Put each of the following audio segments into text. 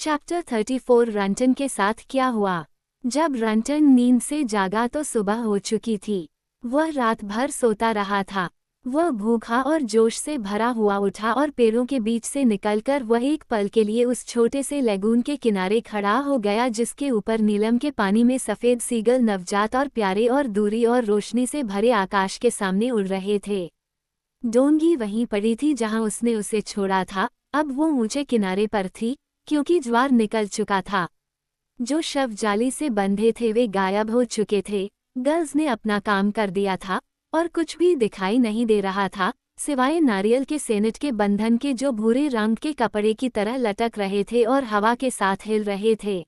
Chapter 34 रंटन के साथ क्या हुआ। जब रंटन नींद से जागा तो सुबह हो चुकी थी। वह रात भर सोता रहा था। वह भूखा और जोश से भरा हुआ उठा और पेड़ों के बीच से निकलकर वह एक पल के लिए उस छोटे से लैगून के किनारे खड़ा हो गया जिसके ऊपर नीलम के पानी में सफ़ेद सीगल नवजात और प्यारे और दूरी और रोशनी से भरे आकाश के सामने उड़ रहे थे। डोंगी वहीं पड़ी थी जहां उसने उसे छोड़ा था। अब वो ऊंचे किनारे पर थी क्योंकि ज्वार निकल चुका था। जो शव जाली से बंधे थे वे गायब हो चुके थे। गर्ल्स ने अपना काम कर दिया था और कुछ भी दिखाई नहीं दे रहा था सिवाय नारियल के सेनेट के बंधन के जो भूरे रंग के कपड़े की तरह लटक रहे थे और हवा के साथ हिल रहे थे।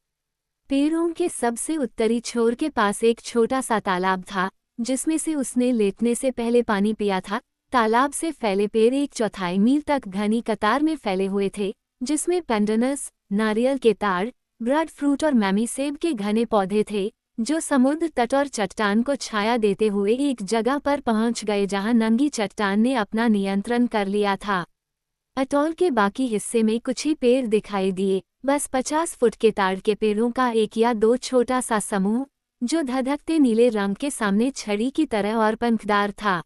पेड़ों के सबसे उत्तरी छोर के पास एक छोटा सा तालाब था जिसमें से उसने लेटने से पहले पानी पिया था। तालाब से फैले पेड़ 1/4 मील तक घनी कतार में फैले हुए थे जिसमें पेंडनस, नारियल के ताड़, ब्रेड फ्रूट और मैमी सेब के घने पौधे थे जो समुद्र तट और चट्टान को छाया देते हुए एक जगह पर पहुंच गए जहां नंगी चट्टान ने अपना नियंत्रण कर लिया था। अटॉल के बाकी हिस्से में कुछ ही पेड़ दिखाई दिए, बस 50 फुट के ताड़ के पेड़ों का 1 या 2 छोटा सा समूह जो धधकते नीले रंग के सामने छड़ी की तरह और पंखदार था।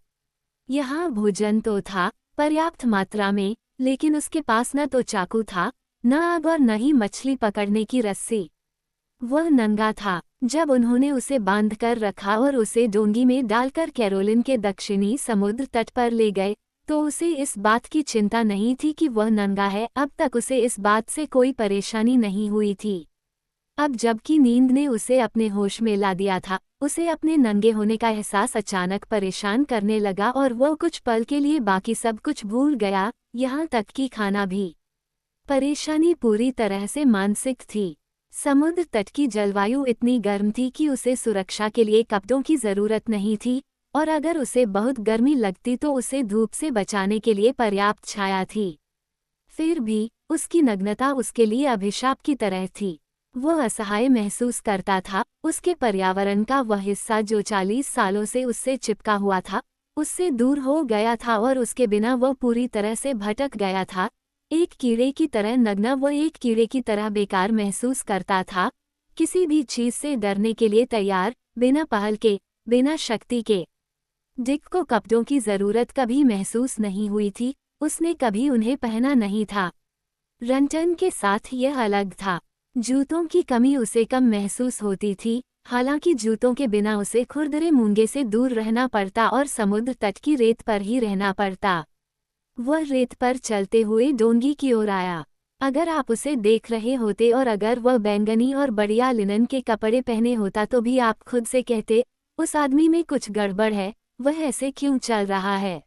यहाँ भोजन तो था पर्याप्त मात्रा में, लेकिन उसके पास न तो चाकू था, न आग और न ही मछली पकड़ने की रस्सी। वह नंगा था। जब उन्होंने उसे बांधकर रखा और उसे डोंगी में डालकर कैरोलिन के दक्षिणी समुद्र तट पर ले गए तो उसे इस बात की चिंता नहीं थी कि वह नंगा है। अब तक उसे इस बात से कोई परेशानी नहीं हुई थी। अब जबकि नींद ने उसे अपने होश में ला दिया था, उसे अपने नंगे होने का एहसास अचानक परेशान करने लगा और वह कुछ पल के लिए बाकी सब कुछ भूल गया, यहाँ तक कि खाना भी। परेशानी पूरी तरह से मानसिक थी। समुद्र तट की जलवायु इतनी गर्म थी कि उसे सुरक्षा के लिए कपड़ों की जरूरत नहीं थी और अगर उसे बहुत गर्मी लगती तो उसे धूप से बचाने के लिए पर्याप्त छाया थी। फिर भी उसकी नग्नता उसके लिए अभिशाप की तरह थी। वह असहाय महसूस करता था। उसके पर्यावरण का वह हिस्सा जो 40 सालों से उससे चिपका हुआ था उससे दूर हो गया था और उसके बिना वह पूरी तरह से भटक गया था। एक कीड़े की तरह नग्न वह एक कीड़े की तरह बेकार महसूस करता था, किसी भी चीज से डरने के लिए तैयार, बिना पहल के, बिना शक्ति के। डिक को कपड़ों की जरूरत कभी महसूस नहीं हुई थी, उसने कभी उन्हें पहना नहीं था। रंटन के साथ यह अलग था। जूतों की कमी उसे कम महसूस होती थी, हालांकि जूतों के बिना उसे खुरदरे मूंगे से दूर रहना पड़ता और समुद्र तट की रेत पर ही रहना पड़ता। वह रेत पर चलते हुए डोंगी की ओर आया। अगर आप उसे देख रहे होते और अगर वह बैंगनी और बढ़िया लिनन के कपड़े पहने होता तो भी आप खुद से कहते, उस आदमी में कुछ गड़बड़ है, वह ऐसे क्यों चल रहा है।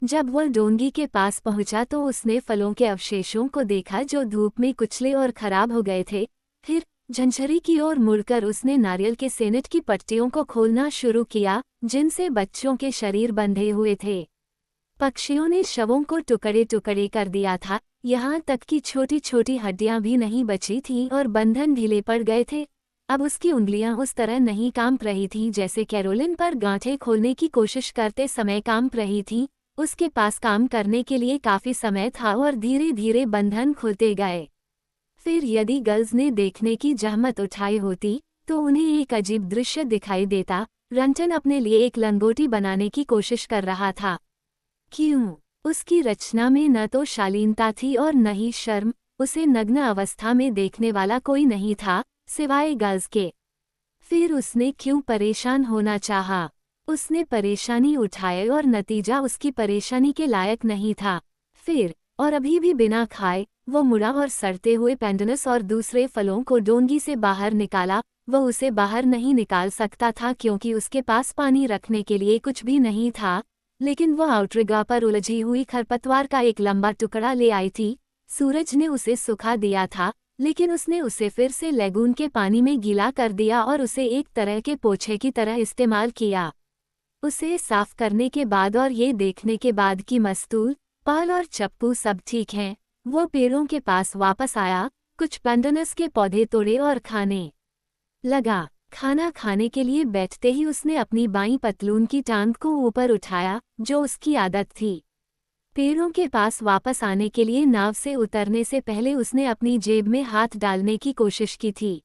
जब वह डोंगी के पास पहुंचा तो उसने फलों के अवशेषों को देखा जो धूप में कुचले और खराब हो गए थे। फिर झंझरी की ओर मुड़कर उसने नारियल के सेनेट की पट्टियों को खोलना शुरू किया जिनसे बच्चों के शरीर बंधे हुए थे। पक्षियों ने शवों को टुकड़े टुकड़े कर दिया था, यहाँ तक कि छोटी छोटी हड्डियां भी नहीं बची थीं और बंधन ढीले पड़ गए थे। अब उसकी उंगलियां उस तरह नहीं कांप रही थीं जैसे कैरोलिन पर गांठें खोलने की कोशिश करते समय कांप रही थीं। उसके पास काम करने के लिए काफी समय था और धीरे धीरे बंधन खुलते गए। फिर यदि गर्ल्स ने देखने की जहमत उठाई होती तो उन्हें एक अजीब दृश्य दिखाई देता। रंटन अपने लिए एक लंगोटी बनाने की कोशिश कर रहा था। क्यों? उसकी रचना में न तो शालीनता थी और न ही शर्म। उसे नग्न अवस्था में देखने वाला कोई नहीं था सिवाय गर्ल्स के। फिर उसने क्यों परेशान होना चाहा? उसने परेशानी उठाई और नतीजा उसकी परेशानी के लायक नहीं था। फिर और अभी भी बिना खाए वो मुड़ा और सड़ते हुए पेंडनस और दूसरे फलों को डोंगी से बाहर निकाला। वह उसे बाहर नहीं निकाल सकता था क्योंकि उसके पास पानी रखने के लिए कुछ भी नहीं था, लेकिन वह आउटरिगा पर उलझी हुई खरपतवार का एक लंबा टुकड़ा ले आई थी। सूरज ने उसे सुखा दिया था, लेकिन उसने उसे फिर से लैगून के पानी में गीला कर दिया और उसे एक तरह के पोछे की तरह इस्तेमाल किया। उसे साफ करने के बाद और ये देखने के बाद कि मस्तूल, पाल और चप्पू सब ठीक हैं, वो पेड़ों के पास वापस आया, कुछ पेंडनस के पौधे तोड़े और खाने लगा। खाना खाने के लिए बैठते ही उसने अपनी बाईं पतलून की टांग को ऊपर उठाया जो उसकी आदत थी। पेड़ों के पास वापस आने के लिए नाव से उतरने से पहले उसने अपनी जेब में हाथ डालने की कोशिश की थी।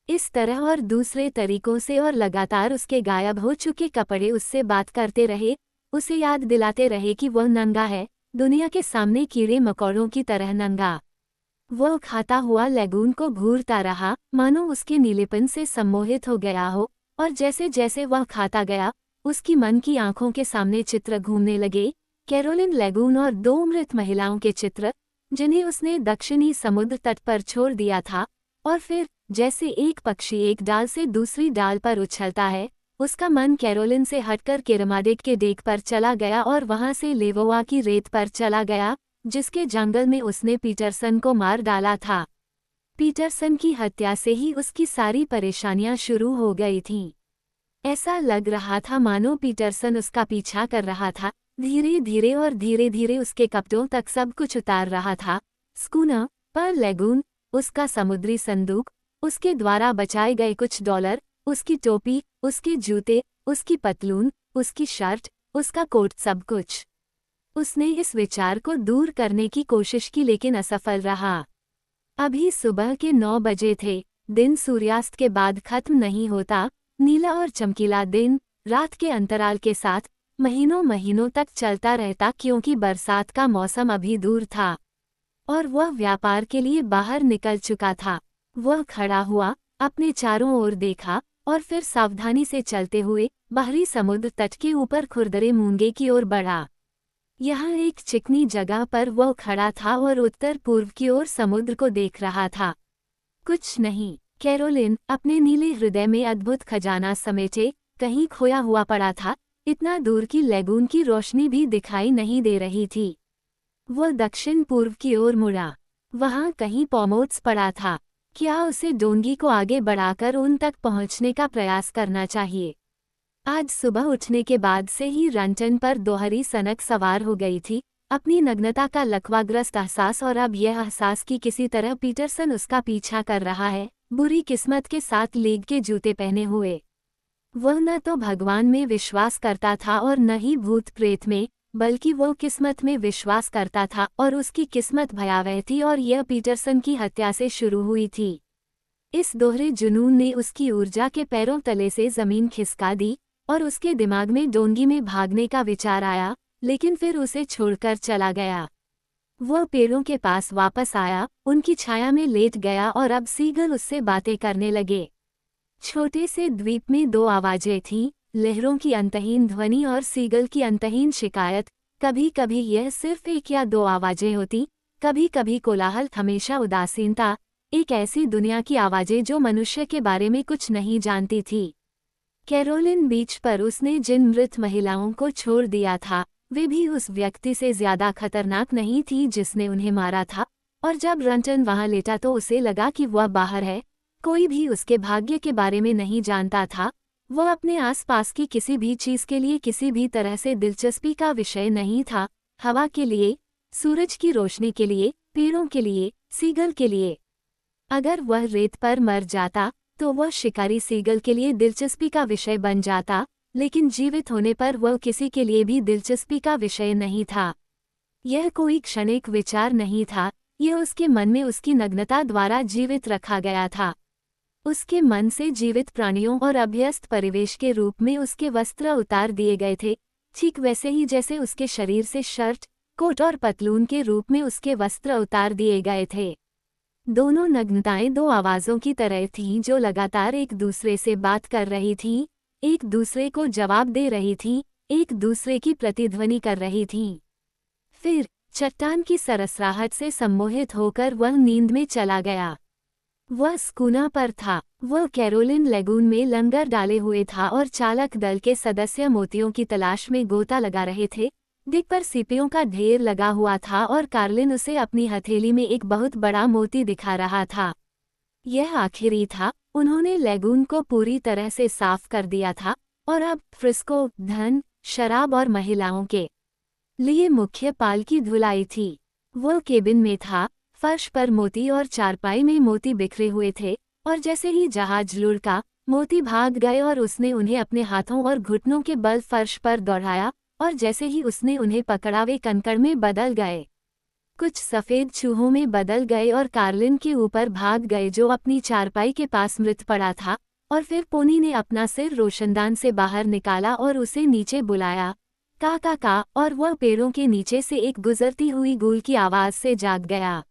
इस तरह और दूसरे तरीकों से और लगातार उसके गायब हो चुके कपड़े उससे बात करते रहे, उसे याद दिलाते रहे कि वह नंगा है, दुनिया के सामने कीड़े मकोड़ों की तरह नंगा। वह खाता हुआ लेगून को घूरता रहा, मानो उसके नीलेपन से सम्मोहित हो गया हो, और जैसे जैसे वह खाता गया, उसकी मन की आंखों के सामने चित्र घूमने लगे, कैरोलिन लेगून और 2 मृत महिलाओं के चित्र, जिन्हें उसने दक्षिणी समुद्र तट पर छोड़ दिया था। और फिर, जैसे एक पक्षी एक डाल से दूसरी डाल पर उछलता है, उसका मन कैरोलिन से हटकर किरमाडिक के डेक पर चला गया और वहां से लेवोआ की रेत पर चला गया, जिसके जंगल में उसने पीटरसन को मार डाला था। पीटरसन की हत्या से ही उसकी सारी परेशानियां शुरू हो गई थीं। ऐसा लग रहा था मानो पीटरसन उसका पीछा कर रहा था, धीरे धीरे और धीरे धीरे उसके कपड़ों तक सब कुछ उतार रहा था। स्कूनर, पर्ल लेगून, उसका समुद्री संदूक, उसके द्वारा बचाए गए कुछ डॉलर, उसकी टोपी, उसके जूते, उसकी पतलून, उसकी शर्ट, उसका कोट, सब कुछ। उसने इस विचार को दूर करने की कोशिश की लेकिन असफल रहा। अभी सुबह के 9 बजे थे, दिन सूर्यास्त के बाद खत्म नहीं होता, नीला और चमकीला दिन, रात के अंतराल के साथ, महीनों महीनों तक चलता रहता क्योंकि बरसात का मौसम अभी दूर था। और वह व्यापार के लिए बाहर निकल चुका था। वह खड़ा हुआ, अपने चारों ओर देखा, और फिर सावधानी से चलते हुए, बाहरी समुद्र तट के ऊपर खुरदरे मूंगे की ओर बढ़ा। यहाँ एक चिकनी जगह पर वह खड़ा था और उत्तर पूर्व की ओर समुद्र को देख रहा था। कुछ नहीं, कैरोलिन अपने नीले हृदय में अद्भुत खजाना समेटे कहीं खोया हुआ पड़ा था, इतना दूर की लेगून की रोशनी भी दिखाई नहीं दे रही थी। वह दक्षिण पूर्व की ओर मुड़ा। वहाँ कहीं पॉमोट्स पड़ा था। क्या उसे डोंगी को आगे बढ़ाकर उन तक पहुँचने का प्रयास करना चाहिए? आज सुबह उठने के बाद से ही रंटन पर दोहरी सनक सवार हो गई थी, अपनी नग्नता का लकवाग्रस्त एहसास और अब यह एहसास कि किसी तरह पीटरसन उसका पीछा कर रहा है, बुरी किस्मत के साथ लीग के जूते पहने हुए। वह न तो भगवान में विश्वास करता था और न ही भूत प्रेत में, बल्कि वो किस्मत में विश्वास करता था और उसकी किस्मत भयावह थी और यह पीटरसन की हत्या से शुरू हुई थी। इस दोहरे जुनून ने उसकी ऊर्जा के पैरों तले से जमीन खिसका दी और उसके दिमाग में डोंगी में भागने का विचार आया, लेकिन फिर उसे छोड़कर चला गया। वह पेड़ों के पास वापस आया, उनकी छाया में लेट गया और अब सीगल उससे बातें करने लगे। छोटे से द्वीप में 2 आवाजें थीं, लहरों की अंतहीन ध्वनि और सीगल की अंतहीन शिकायत। कभी कभी यह सिर्फ 1 या 2 आवाजें होती, कभी कभी कोलाहल, हमेशा उदासीनता, एक ऐसी दुनिया की आवाजें जो मनुष्य के बारे में कुछ नहीं जानती थी। कैरोलिन बीच पर उसने जिन मृत महिलाओं को छोड़ दिया था, वे भी उस व्यक्ति से ज्यादा खतरनाक नहीं थी जिसने उन्हें मारा था, और जब रंटन वहां लेटा तो उसे लगा कि वह बाहर है। कोई भी उसके भाग्य के बारे में नहीं जानता था। वह अपने आसपास की किसी भी चीज के लिए किसी भी तरह से दिलचस्पी का विषय नहीं था, हवा के लिए, सूरज की रोशनी के लिए, पेड़ों के लिए, सीगल के लिए। अगर वह रेत पर मर जाता तो वह शिकारी सीगल के लिए दिलचस्पी का विषय बन जाता, लेकिन जीवित होने पर वह किसी के लिए भी दिलचस्पी का विषय नहीं था। यह कोई क्षणिक विचार नहीं था, यह उसके मन में उसकी नग्नता द्वारा जीवित रखा गया था। उसके मन से जीवित प्राणियों और अभ्यस्त परिवेश के रूप में उसके वस्त्र उतार दिए गए थे, ठीक वैसे ही जैसे उसके शरीर से शर्ट, कोट और पतलून के रूप में उसके वस्त्र उतार दिए गए थे। दोनों नग्नताएं 2 आवाज़ों की तरह थीं जो लगातार एक दूसरे से बात कर रही थीं, एक दूसरे को जवाब दे रही थीं, एक दूसरे की प्रतिध्वनि कर रही थीं। फिर चट्टान की सरसराहट से सम्मोहित होकर वह नींद में चला गया। वह स्कूना पर था। वह कैरोलिन लेगून में लंगर डाले हुए था और चालक दल के सदस्य मोतियों की तलाश में गोता लगा रहे थे। डिक पर सीपियों का ढेर लगा हुआ था और कार्लिन उसे अपनी हथेली में एक बहुत बड़ा मोती दिखा रहा था। यह आखिरी था, उन्होंने लेगून को पूरी तरह से साफ कर दिया था और अब फ्रिस्को, धन, शराब और महिलाओं के लिए मुख्य पाल की धुलाई थी। वो केबिन में था, फर्श पर मोती और चारपाई में मोती बिखरे हुए थे, और जैसे ही जहाज लुढ़का, मोती भाग गए और उसने उन्हें अपने हाथों और घुटनों के बल फर्श पर दौड़ाया और जैसे ही उसने उन्हें पकड़ा वे कंकड़ में बदल गए। कुछ सफ़ेद चूहों में बदल गए और कार्लिन के ऊपर भाग गए जो अपनी चारपाई के पास मृत पड़ा था, और फिर पोनी ने अपना सिर रोशनदान से बाहर निकाला और उसे नीचे बुलाया, का, और वह पेड़ों के नीचे से एक गुजरती हुई गूल की आवाज़ से जाग गया।